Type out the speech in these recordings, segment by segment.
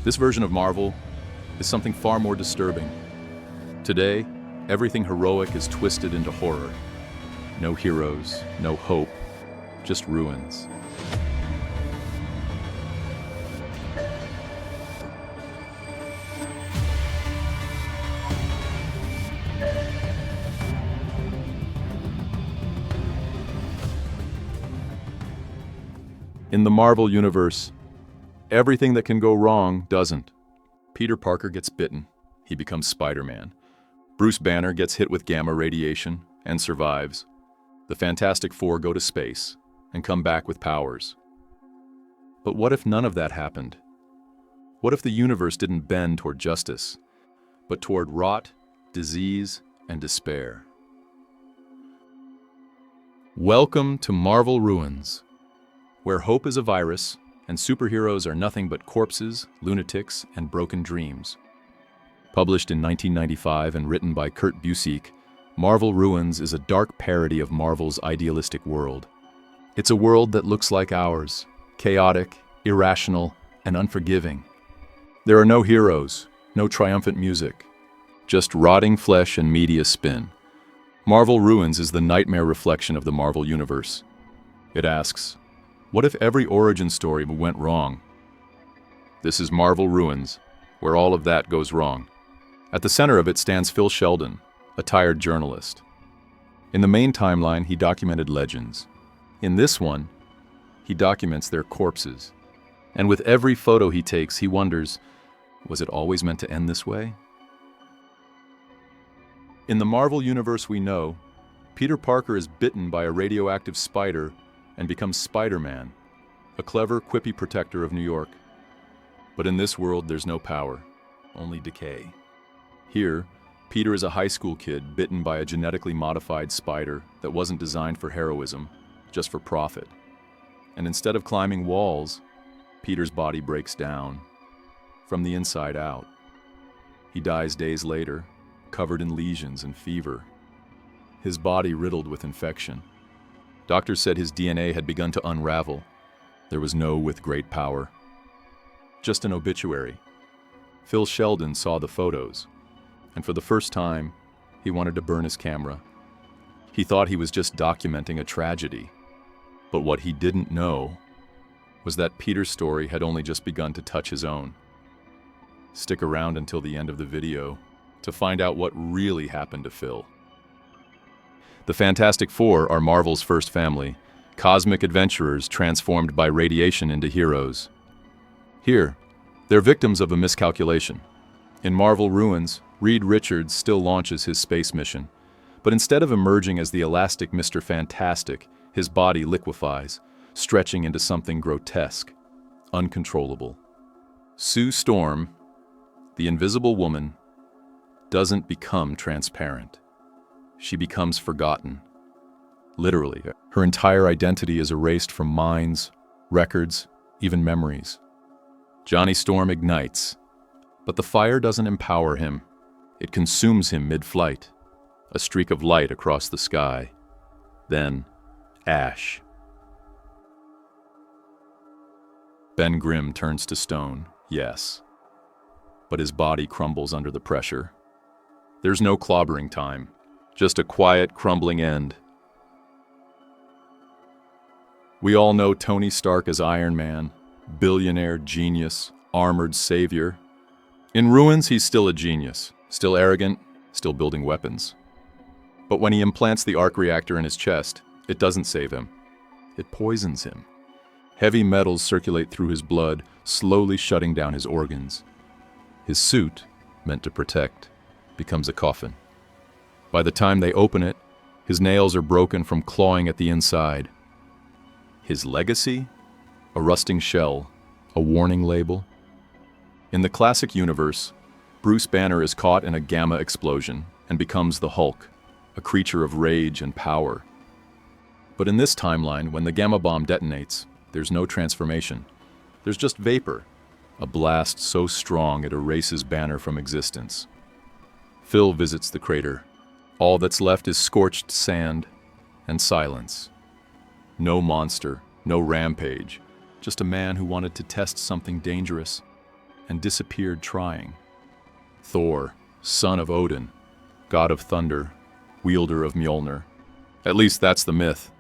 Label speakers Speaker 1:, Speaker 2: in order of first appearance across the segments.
Speaker 1: This version of Marvel is something far more disturbing. Today, everything heroic is twisted into horror. No heroes, no hope, just ruins. In the Marvel Universe, everything that can go wrong doesn't. Peter Parker gets bitten. He becomes Spider-Man. Bruce Banner gets hit with gamma radiation and survives. The Fantastic Four go to space and come back with powers. But what if none of that happened? What if the universe didn't bend toward justice, but toward rot, disease, and despair? Welcome to Marvel Ruins, where hope is a virus and superheroes are nothing but corpses, lunatics, and broken dreams. Published in 1995 and written by Kurt Busiek, Marvel Ruins is a dark parody of Marvel's idealistic world. It's a world that looks like ours, chaotic, irrational, and unforgiving. There are no heroes, no triumphant music, just rotting flesh and media spin. Marvel Ruins is the nightmare reflection of the Marvel Universe. It asks, what if every origin story went wrong? This is Marvel Ruins, where all of that goes wrong. At the center of it stands Phil Sheldon, a tired journalist. In the main timeline, he documented legends. In this one, he documents their corpses. And with every photo he takes, he wonders, was it always meant to end this way? In the Marvel Universe we know, Peter Parker is bitten by a radioactive spider and becomes Spider-Man, a clever, quippy protector of New York. But in this world, there's no power, only decay. Here, Peter is a high school kid bitten by a genetically modified spider that wasn't designed for heroism, just for profit. And instead of climbing walls, Peter's body breaks down, from the inside out. He dies days later, covered in lesions and fever, his body riddled with infection. Doctors said his DNA had begun to unravel. There was no with great power. Just an obituary. Phil Sheldon saw the photos, and for the first time, he wanted to burn his camera. He thought he was just documenting a tragedy. But what he didn't know was that Peter's story had only just begun to touch his own. Stick around until the end of the video to find out what really happened to Phil. The Fantastic Four are Marvel's first family, cosmic adventurers transformed by radiation into heroes. Here, they're victims of a miscalculation. In Marvel Ruins, Reed Richards still launches his space mission, but instead of emerging as the elastic Mr. Fantastic, his body liquefies, stretching into something grotesque, uncontrollable. Sue Storm, the Invisible Woman, doesn't become transparent. She becomes forgotten. Literally, her entire identity is erased from minds, records, even memories. Johnny Storm ignites, but the fire doesn't empower him. It consumes him mid-flight, a streak of light across the sky. Then, ash. Ben Grimm turns to stone, yes, but his body crumbles under the pressure. There's no clobbering time. Just a quiet, crumbling end. We all know Tony Stark as Iron Man, billionaire genius, armored savior. In Ruins, he's still a genius, still arrogant, still building weapons. But when he implants the arc reactor in his chest, it doesn't save him. It poisons him. Heavy metals circulate through his blood, slowly shutting down his organs. His suit, meant to protect, becomes a coffin. By the time they open it, his nails are broken from clawing at the inside. His legacy? A rusting shell, a warning label. In the classic universe, Bruce Banner is caught in a gamma explosion and becomes the Hulk, a creature of rage and power. But in this timeline, when the gamma bomb detonates, there's no transformation. There's just vapor, a blast so strong it erases Banner from existence. Phil visits the crater. All that's left is scorched sand and silence. No monster, no rampage, just a man who wanted to test something dangerous. and disappeared trying. Thor, son of Odin, god of thunder, wielder of Mjolnir. At least that's the myth.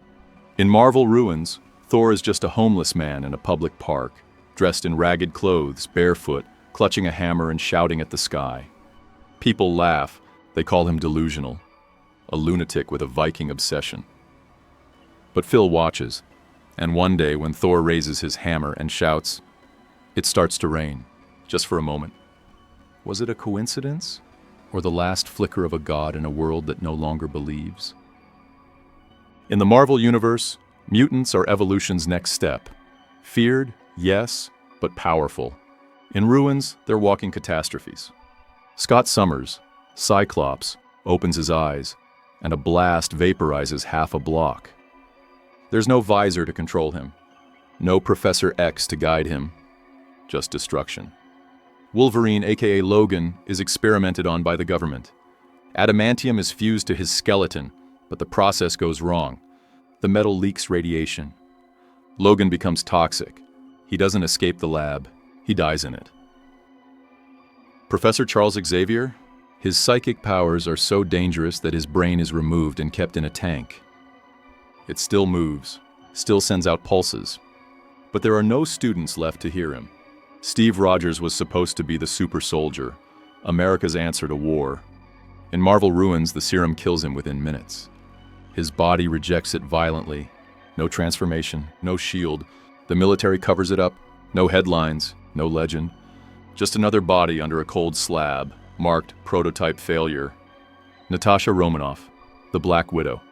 Speaker 1: In Marvel Ruins, Thor is just a homeless man in a public park, dressed in ragged clothes, barefoot, clutching a hammer and shouting at the sky. People laugh, they call him delusional, a lunatic with a Viking obsession. But Phil watches, and one day when Thor raises his hammer and shouts, it starts to rain, just for a moment. Was it a coincidence, or the last flicker of a god in a world that no longer believes? In the Marvel Universe, mutants are evolution's next step. Feared, yes, but powerful. In Ruins, they're walking catastrophes. Scott Summers, Cyclops, opens his eyes, and a blast vaporizes half a block. There's no visor to control him, no Professor X to guide him, just destruction. Wolverine, aka Logan, is experimented on by the government. Adamantium is fused to his skeleton, but the process goes wrong. The metal leaks radiation. Logan becomes toxic. He doesn't escape the lab, he dies in it. Professor Charles Xavier? His psychic powers are so dangerous that his brain is removed and kept in a tank. It still moves, still sends out pulses. But there are no students left to hear him. Steve Rogers was supposed to be the super soldier, America's answer to war. In Marvel Ruins, the serum kills him within minutes. His body rejects it violently. No transformation, no shield. The military covers it up. No headlines, no legend. Just another body under a cold slab, marked prototype failure. Natasha Romanoff, the Black Widow.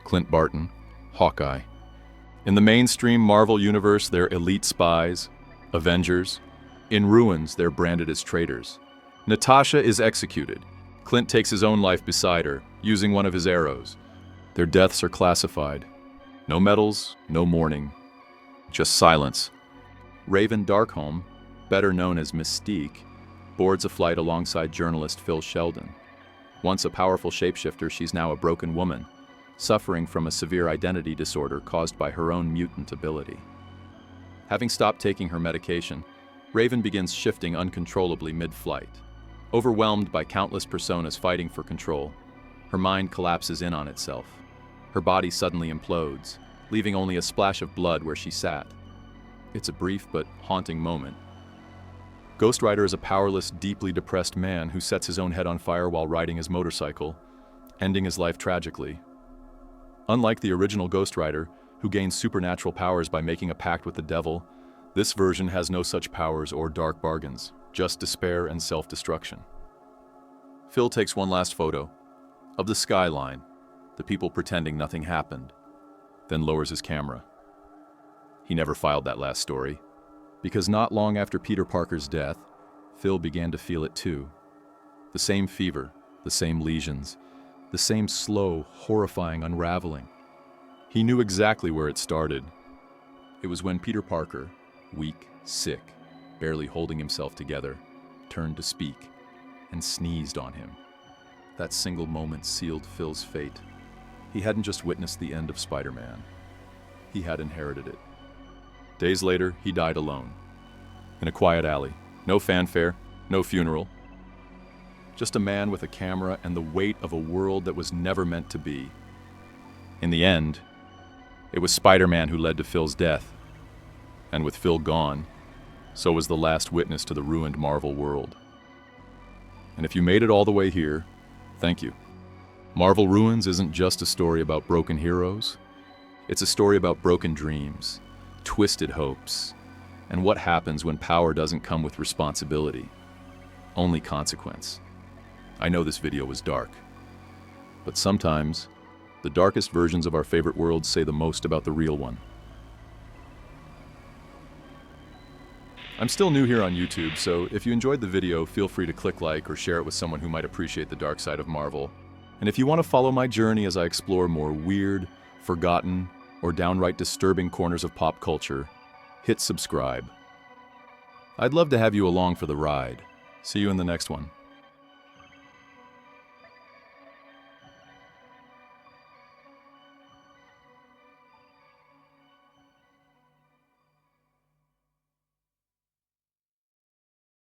Speaker 1: Clint Barton, Hawkeye. In the mainstream Marvel universe, they're elite spies, Avengers. In Ruins, they're branded as traitors. Natasha is executed. Clint takes his own life beside her, using one of his arrows. Their deaths are classified. No medals, no mourning, just silence. Raven Darkholme, better known as Mystique, boards a flight alongside journalist Phil Sheldon. Once a powerful shapeshifter, she's now a broken woman, suffering from a severe identity disorder caused by her own mutant ability. Having stopped taking her medication, Raven begins shifting uncontrollably mid-flight. Overwhelmed by countless personas fighting for control, her mind collapses in on itself. Her body suddenly implodes, leaving only a splash of blood where she sat. It's a brief but haunting moment. Ghost Rider is a powerless, deeply depressed man who sets his own head on fire while riding his motorcycle, ending his life tragically. Unlike the original Ghost Rider, who gains supernatural powers by making a pact with the devil, this version has no such powers or dark bargains, just despair and self-destruction. Phil takes one last photo of the skyline, the people pretending nothing happened, then lowers his camera. He never filed that last story, because not long after Peter Parker's death, Phil began to feel it too. The same fever, the same lesions, the same slow, horrifying unraveling. He knew exactly where it started. It was when Peter Parker, weak, sick, barely holding himself together, turned to speak and sneezed on him. That single moment sealed Phil's fate. He hadn't just witnessed the end of Spider-Man. He had inherited it. Days later, he died alone, in a quiet alley. No fanfare, no funeral. Just a man with a camera and the weight of a world that was never meant to be. In the end, it was Spider-Man who led to Phil's death. And with Phil gone, so was the last witness to the ruined Marvel world. And if you made it all the way here, thank you. Marvel Ruins isn't just a story about broken heroes. It's a story about broken dreams, twisted hopes, and what happens when power doesn't come with responsibility, only consequence. I know this video was dark, but sometimes the darkest versions of our favorite worlds say the most about the real one. I'm still new here on YouTube, so if you enjoyed the video, feel free to click like or share it with someone who might appreciate the dark side of Marvel. And if you want to follow my journey as I explore more weird, forgotten, or downright disturbing corners of pop culture, hit subscribe. I'd love to have you along for the ride. See you in the next one.